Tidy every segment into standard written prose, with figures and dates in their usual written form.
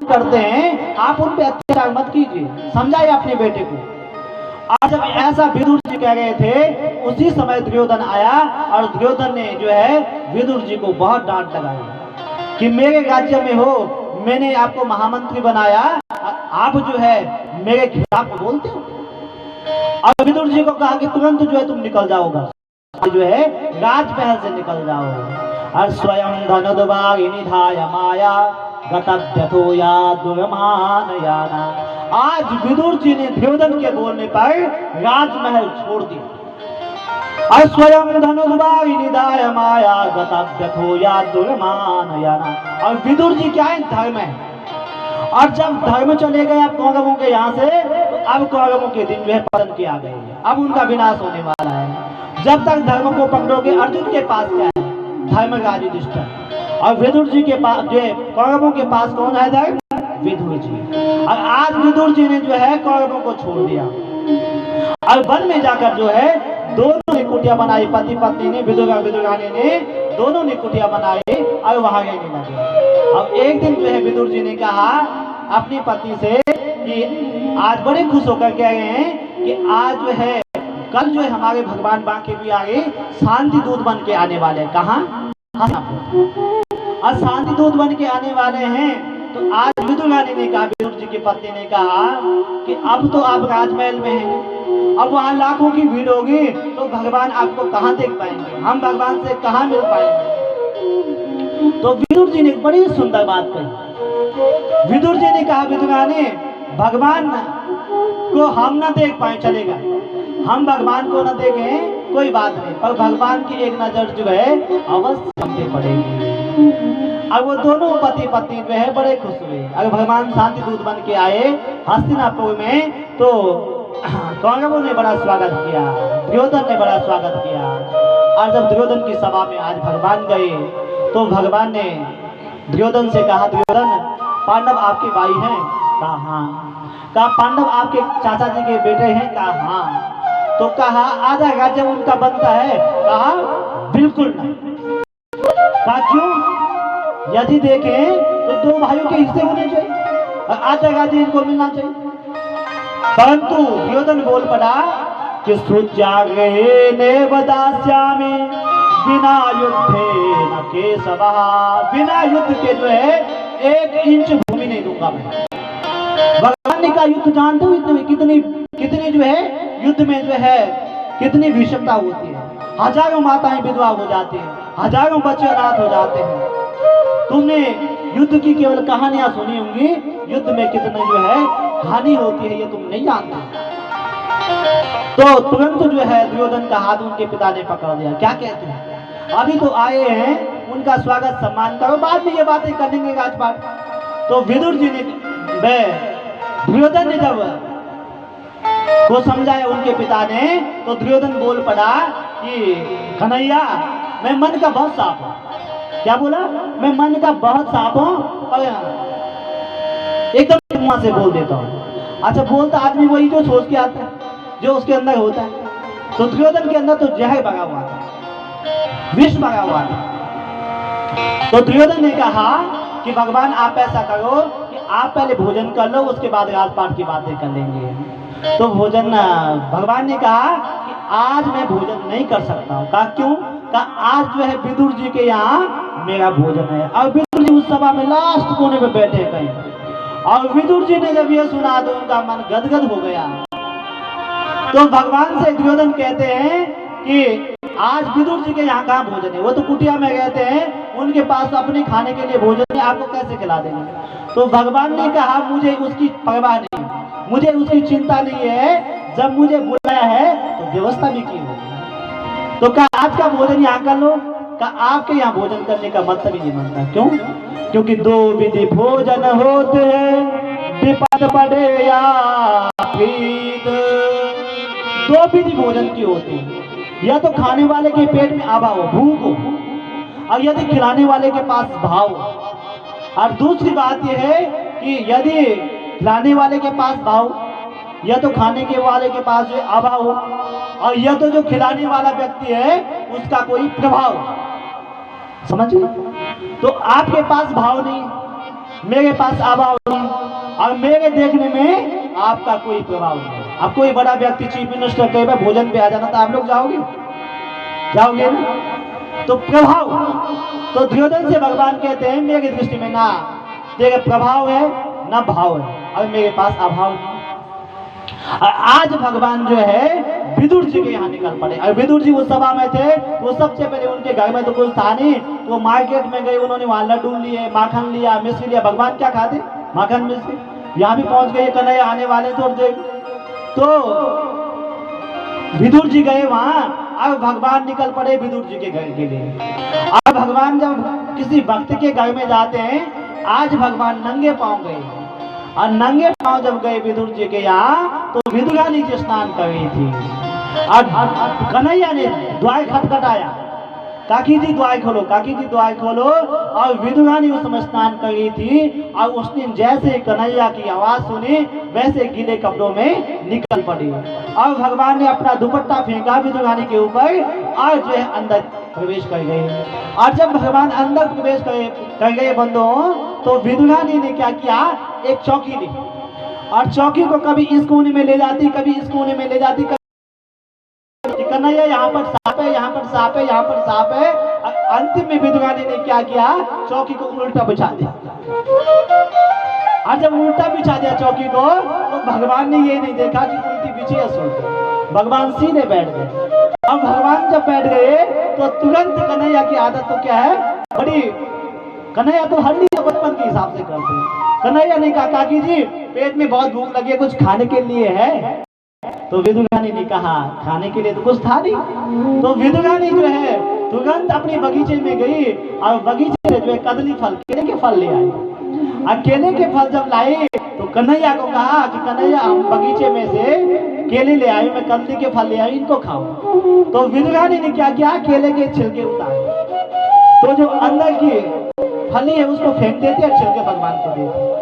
करते हैं, आप उन पे अत्याचार मत कीजिए, समझाइए अपने बेटे को। आज जब ऐसा विदुर जी कह रहे थे, उसी समय दुर्योधन आया और दुर्योधन ने जो है विदुर जी को बहुत डांट लगाई कि मेरे राज्य में हो, मैंने आपको महामंत्री बनाया, आप जो है मेरे खिलाफ बोलते हो। और विदुर जी को कहा कि तुरंत जो है तुम निकल जाओगा, जो है राजमहल से निकल जाओ। और स्वयं धनुर्वागिनी धाय माया गतव्यथो या दुर्मानयाना। आज विदुर जी ने दुर्योधन के बोलने पर राजमहल छोड़ दिया। और स्वयं धनुर्वागिनी धाय माया गतव्यथो या दुर्मानयाना। और विदुर जी क्या है, धर्म है। और जब धर्म चले गए अब कौरवों के यहाँ से, तो अब कौरवों के दिन जो है पतन के आ गए, अब उनका विनाश होने वाला है। जब तक धर्म को पकड़ोगे, अर्जुन के पास क्या है, धर्मराज युधिष्ठिर। और विदुर जी के पास, जो कौरवों के पास कौन है, धर्म, विदुर जी। और आज विदुर जी ने जो है कौरवों को छोड़ दिया और वन में जाकर जो है दोनों ने कुटिया बनाई, पति पत्नी ने, विदुर और विदुरानी ने दोनों ने कुटिया बनाई और वहां रहने लगे। अब एक दिन जो है विदुर जी ने कहा अपनी पत्नी से कि आज बड़े खुश होकर कह रहे हैं कि आज जो है, कल जो है हमारे भगवान बांके भी आगे शांति दूत बन के आने वाले हैं। कहाँ, आज शांति दूत बन के आने वाले हैं। तो आज विदुरानी ने कहा, विदुर जी की पत्नी ने कहा कि अब तो आप राजमहल में हैं, अब वहाँ लाखों की भीड़ होगी, तो भगवान आपको कहाँ देख पाएंगे, हम भगवान से कहाँ मिल पाएंगे। तो विदुर जी ने एक बड़ी सुंदर बात कही। विदुर जी ने कहा, विदुरानी, भगवान को हम ना देख पाए चलेगा, हम भगवान को ना देखें कोई बात नहीं, पर भगवान की एक नजर जो है अवश्य हम पे पड़ेगी। अब वो दोनों पति पत्नी जो है बड़े खुश हुए। अगर भगवान शांति दूत बन के आए हस्तिनापुर में, तो कौरवों ने बड़ा स्वागत किया, दुर्योधन ने बड़ा स्वागत किया। और जब दुर्योधन की सभा में आज भगवान गए, तो भगवान ने दुर्योधन से कहा, दुर्योधन, पांडव आपके भाई हैं? कहा हाँ। कहा पांडव आपके चाचा जी के बेटे हैं? कहा हाँ। तो कहा आधा राज्य उनका बनता है? कहा बिल्कुल नहीं। कहा क्यों? यदि देखें तो दो भाइयों के हिस्से होने चाहिए और आधा राज्य इनको मिलना चाहिए। परंतु दुर्योधन बोल पड़ा कि सुजागे ने बदास्यामी बिना युद्धे न केशवा। बिना युद्ध के जो है 1 इंच भूमि नहीं दूंगा मैं। भगवान ने कहा युद्ध जानते हो कितनी जो है युद्ध में जो है कितनी विषमता होती है। हजारों माताएं विधवा हो जाती हैं, हजारों बच्चे अनाथ हो जाते हैं। तुमने युद्ध की केवल कहानियां सुनी होंगी, युद्ध में कितनी जो है हानि होती है ये तुम नहीं जानते। तो तुरंत जो है दुर्योधन का हाथ उनके पिता ने पकड़ लिया। क्या कहते हैं, अभी तो आए हैं, उनका स्वागत सम्मान करो, बाद में ये बातें करेंगे राजपाट। तो विदुर जी ने, दुर्योधन ने जब को समझाया उनके पिता ने, तो दुर्योधन बोल पड़ा कि कन्हैया, मैं मन का बहुत साफ हूं। क्या बोला? मैं मन का बहुत साफ हूं और एकदम मुंह से बोल देता हूं। अच्छा, बोलता आदमी वही जो सोच के आता है, जो उसके अंदर होता है। तो दुर्योधन के अंदर तो जहर भरा हुआ था, विष भरा हुआ था। तो दुर्योधन ने कहा कि भगवान आप ऐसा करो कि आप पहले भोजन कर लो, उसके बाद राजपाट की बातें कर लेंगे। तो भोजन, भगवान ने कहा कि आज मैं भोजन नहीं कर सकता हूँ। कहा क्यों? कहा आज जो है विदुर जी के यहाँ मेरा भोजन है। और विदुर जी उस सभा में लास्ट कोने में बैठे कहीं। और विदुर जी ने जब ये सुना तो उनका मन गदगद हो गया। तो भगवान से दुर्योधन कहते हैं कि आज विदुर जी के यहाँ कहाँ भोजन है, वो तो कुटिया में रहते हैं, उनके पास अपने खाने के लिए भोजन है, आपको कैसे खिला देंगे। तो भगवान ने कहा मुझे उसकी परवाह नहीं, मुझे उसकी चिंता नहीं है, जब मुझे बुलाया है तो व्यवस्था भी की होगी। तो कहा आज का भोजन यहाँ कर लो। कहा आपके यहाँ भोजन करने का मतलब ही नहीं बनता। क्यों? क्योंकि 2 विधि भोजन होते हैं, विपद पड़े या प्रीत। 2 विधि भोजन की होती है, या तो खाने वाले के पेट में अभाव हो, भूख हो, और यदि खिलाने वाले के पास भाव हो। और दूसरी बात यह है कि यदि खिलाने वाले के पास भाव, या तो खाने के वाले के पास जो अभाव हो, और या तो जो खिलाने वाला व्यक्ति है उसका कोई प्रभाव। समझ? तो आपके पास भाव नहीं, मेरे पास अभाव नहीं और मेरे देखने में आपका कोई प्रभाव नहीं। अब कोई बड़ा व्यक्ति चीफ मिनिस्टर कहे भाई भोजन पे आ जाना, तो आप लोग जाओगे? जाओगे ना? तो प्रभाव, तो दुर्योधन से भगवान कहते हैं मेरी दृष्टि में ना तेरे प्रभाव है ना भाव है, और मेरे पास अभाव नहीं। आज भगवान जो है विदुर जी के यहाँ निकल पड़े, और विदुर जी उस सभा में थे तो सबसे पहले उनके घर में तो कुछ था नहीं, तो मार्केट में गए, उन्होंने वहां लड्डू लिए, माखन लिया, मिश्री लिया। भगवान क्या खाते? माखन मिश्री। यहाँ भी पहुंच गए, कन्हैया आने वाले थोड़ी देर, तो विदुर जी गए वहां। अब भगवान निकल पड़े विदुर जी के घर के लिए। अब भगवान जब किसी भक्त के घर में जाते हैं, आज भगवान नंगे पांव गए, और नंगे पांव जब गए विदुर जी के यहाँ, तो विदुरानी जी स्नान कर रही थी, और कन्हैया ने द्वार खटखटाया, काकी जी द्वार खोलो, काकी जी द्वार खोलो। और विदुरानी उस समय स्नान कर रही थी, और उसने जैसे कन्हैया की आवाज सुनी वैसे गीले कपड़ों में निकल पड़ी, और भगवान ने अपना दुपट्टा फेंका विदुरानी के ऊपर, और जो है अंदर प्रवेश कर गए। और जब भगवान अंदर प्रवेश कर गए बंधुओं, तो विदुरानी ने क्या किया, एक चौकी ली, और चौकी को कभी इस कोने में ले जाती, कभी इस कोने में ले जाती, कन्हैया यहाँ पर सांप है, यहाँ पर सांप है, यहाँ पर सांप है। अंतिम में विदुरानी ने क्या किया, चौकी को उल्टा बिछा दिया, और जब उल्टा बिछा दिया चौकी को, तो भगवान ने ये नहीं देखा कि उल्टी बिछी है सोच, भगवान सीधे बैठ गए। अब भगवान जब बैठ गए तो तुरंत कन्हैया की आदत तो क्या है, बड़ी, कन्हैया तो हर चीज बचपन के हिसाब से करते हैं। कन्हैया ने कहा काकी जी पेट में बहुत भूख लगी है, कुछ खाने के लिए है? तो विदुरानी ने कहा खाने के लिए तो कुछ था नहीं। तो विदुरानी जो है तुरंत अपने बगीचे में गई, और बगीचे में जो है कदली फल, केले के फल ले आई, और केले के फल जब लाए तो कन्हैया को कहा कि कन्हैया हम बगीचे में से केले ले आई, मैं कदली के फल ले आई, इनको खाओ। तो विदुरानी ने क्या किया, केले के छिलके उतारे, तो जो अंदर की फली है उसको फेंक देते और छिलके भगवान को देते।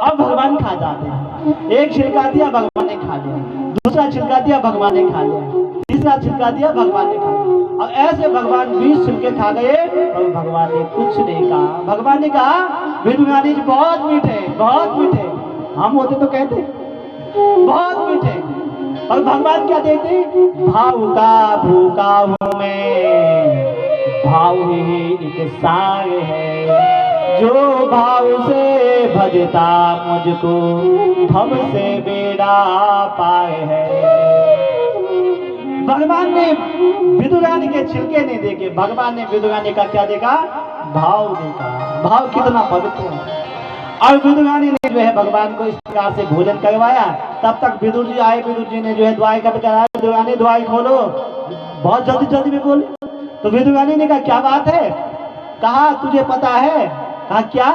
अब भगवान खा जाते हैं, एक छिलका दिया भगवान ने खा लिया, दूसरा छिलका दिया भगवान ने खा लिया, तीसरा छिलका दिया भगवान ने खा लिया, और ऐसे भगवान 20 छिलके खा गए, और भगवान ने कुछ नहीं कहा। भगवान ने कहा विदुरानी जी बहुत मीठे, बहुत मीठे, हम होते तो कहते बहुत मीठे। और भगवान क्या देते, भाव का भूखा हूं मैं, भाव ही एक सार है, जो भाव से भजता मुझको भव से बेड़ा पार है। भगवान ने विदुरानी के छिलके नहीं देखे, भगवान ने विदुरानी का क्या देखा, भाव देखा, भाव कितना पवित्र है। और विदुरानी ने जो है भगवान को इस प्रकार से भोजन करवाया। तब तक विदुर जी आए, विदुर जी ने जो है द्वार खटखटाया, विदुरानी द्वार खोलो, बहुत जल्दी जल्दी में बोले। तो विदुरानी ने कहा क्या बात है, कहा तुझे पता है, कहा क्या,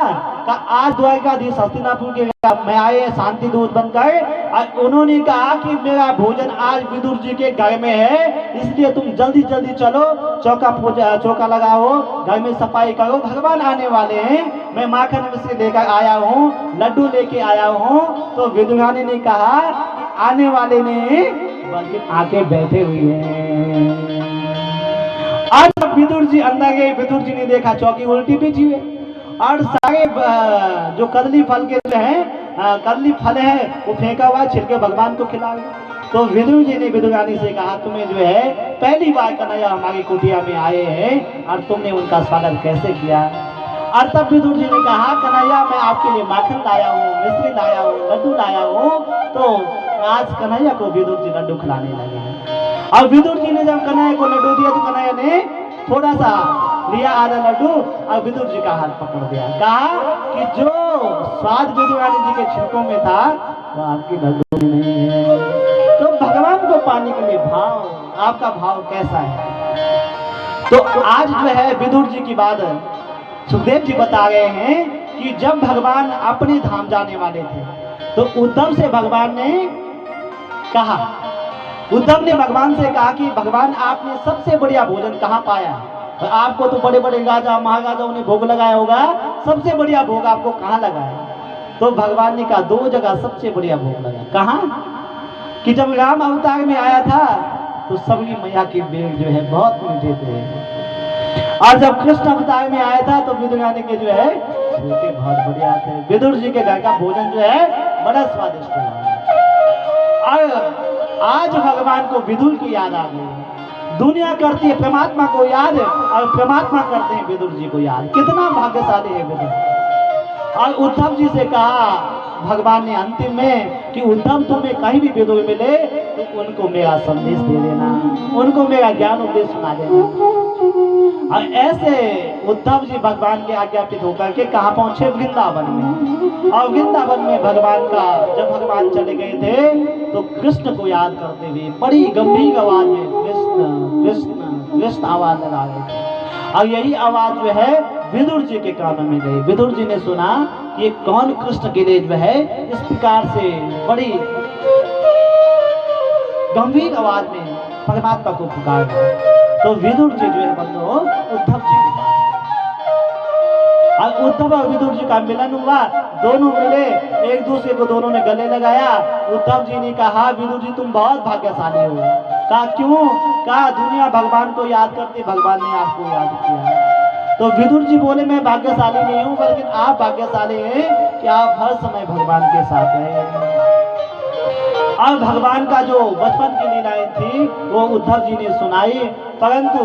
कहा आज द्वारकाधीश हस्तिनापुर के मैं आए शांति दूत बनकर, उन्होंने कहा कि मेरा भोजन आज विदुर जी के घर में है, इसलिए तुम जल्दी जल्दी चलो, चौका लगाओ, घर में सफाई करो, भगवान आने वाले हैं, मैं माखन मिश्री लेकर आया हूँ, लड्डू लेके आया हूँ। तो विदुरानी ने कहा आने वाले ने बल्कि आके बैठे हुए हैं। आज जब विदुर जी अंदर गए, विदुर जी ने देखा चौकी उल्टी बिछी है, और सारे जो कदली फल के जो है, कदली फल है वो फेंका हुआ, छिलके भगवान को खिला। तो विदुर जी ने विदुरानी से कहा तुम्हें जो है पहली बार कन्हैया हमारी कुटिया में आए हैं, और तुमने उनका स्वागत कैसे किया। और तब विदुर जी ने कहा कन्हैया मैं आपके लिए माखन लाया हूँ, मिश्री लाया हूँ, लड्डू लाया हूँ। तो आज कन्हैया को विदुर जी लड्डू खिलाने लगे, और विदुर जी ने जब कन्हैया को लड्डू दिया तो कन्हैया ने थोड़ा सा लिया आधा लड्डू, और विदुर जी का हाथ पकड़ दिया, कहा कि जो स्वाद विदुरानी जी के छिलकों में था वो आपकी लड्डू में नहीं है। तो भगवान को पाने के लिए भाव, आपका भाव कैसा है। तो आज जो है विदुर जी की बात सुखदेव जी बता रहे हैं कि जब भगवान अपने धाम जाने वाले थे, तो उद्धव से भगवान ने कहा, उद्धव ने भगवान से कहा कि भगवान आपने सबसे बढ़िया भोजन कहाँ पाया, तो आपको तो बड़े बड़े राजा महाराजाओं ने भोग लगाया होगा, सबसे बढ़िया भोग आपको कहाँ लगा है। तो भगवान ने कहा 2 जगह सबसे बढ़िया भोग लगा। कहाँ, कि जब राम अवतार में आया था तो सबकी मैया के बेग जो है बहुत मीठे थे, और जब कृष्ण अवतार में आया था तो विदुरानी के जो है बेटे बहुत बढ़िया थे। विदुर जी के घर का भोजन जो है बड़ा स्वादिष्ट हुआ। और आज भगवान को विदुर की याद आ गई। दुनिया करती है परमात्मा को याद और परमात्मा करते हैं विदुर जी को याद। कितना भाग्यशाली है विदुर। और उद्धव जी से कहा भगवान ने अंतिम में कि उद्धव तुम्हें कहीं भी विदुर मिले तो उनको मेरा संदेश दे देना, उनको मेरा ज्ञान उपदेश सुना देना। और ऐसे उद्धव जी भगवान के आज्ञापित होकर के कहाँ पहुंचे? वृंदावन में। और वृंदावन में भगवान का जब भगवान चले गए थे तो कृष्ण को याद करते हुए बड़ी गंभीर आवाज में कृष्ण कृष्ण कृष्ण आवाज लगा रहे थे। और यही आवाज जो है विदुर जी के कानों में गई। विदुर जी ने सुना कि ये कौन कृष्ण के लिए जो है इस प्रकार से बड़ी गंभीर आवाज में परमात्मा को पुकार रहा। तो विदुर जी जो है बंधु उद्धव जी के पास, और उद्धव और विदुर जी का मिलन हुआ। दोनों मिले, एक दूसरे को दोनों ने गले लगाया। उद्धव जी ने कहा विदुर जी तुम बहुत भाग्यशाली हो। कहा क्यों? कहा दुनिया भगवान को याद करती, भगवान ने आपको याद किया। तो विदुर जी बोले मैं भाग्यशाली नहीं हूं, बल्कि आप भाग्यशाली हैं कि आप हर समय भगवान के साथ रहे। और भगवान का जो बचपन की लीलाएं थी वो उद्धव जी ने सुनाई। परंतु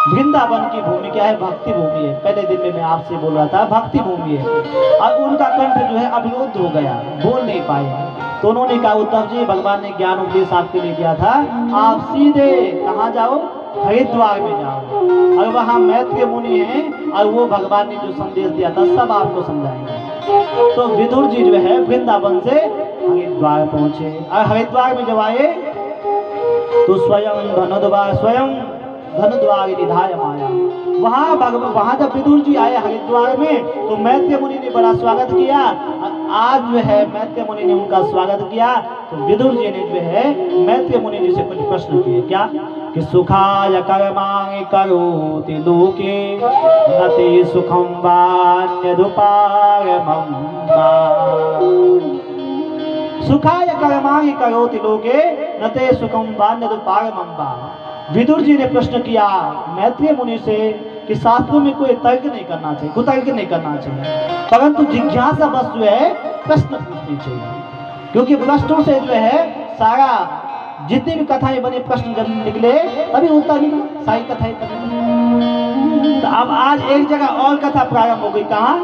वृंदावन की भूमि क्या है? भक्ति भूमि है। पहले दिन में मैं आपसे बोल रहा था भक्ति भूमि है। और उनका कंठ जो है अवरुद्ध हो गया, बोल नहीं पाए। तो उन्होंने कहा उद्धव जी भगवान ने ज्ञान उपदेश आपके लिए दिया था, आप सीधे कहाँ जाओ? हरिद्वार में जाओ। और वहाँ मैत्रेय मुनि हैं और वो भगवान ने जो संदेश दिया था सब आपको समझाएंगे। तो विदुर जी जो है वृंदावन से हरिद्वार पहुंचे। और हरिद्वार में जब आए तो स्वयं धनुद्वार निधाय माया। वहाँ जब विदुर जी आए हरिद्वार में तो मैत्रेय मुनि ने बड़ा स्वागत किया। आज जो है मैत्रेय मुनि ने उनका स्वागत किया। तो विदुर जी ने जो है मैत्रेय मुनि जी से कुछ प्रश्न किए। क्या? कि सुखाय कर्माणि करोति लोके न ते सुखं वान्यदुपारमं वा। सुखाय कर्माणि करोति लोके न ते सुखं वान्यदुपारमं वा। विदुर जी ने प्रश्न किया मैत्रेय मुनि से कि शास्त्रों में कोई तर्क नहीं करना चाहिए, कुतर्क नहीं करना चाहिए, परंतु जिज्ञासा बस जो है प्रश्न पूछनी चाहिए। क्योंकि प्रश्नों से जो है सारा जितनी भी कथाएं बने प्रश्न जब निकले तभी उत्तर ही सारी कथाएं। तो अब आज एक जगह और कथा प्रारंभ हो गई। कहाँ?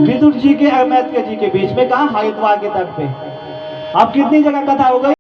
विदुर जी के और मैत्रेय जी के बीच में। कहाँ? हरिद्वार के तट पे। अब कितनी जगह कथा हो गई?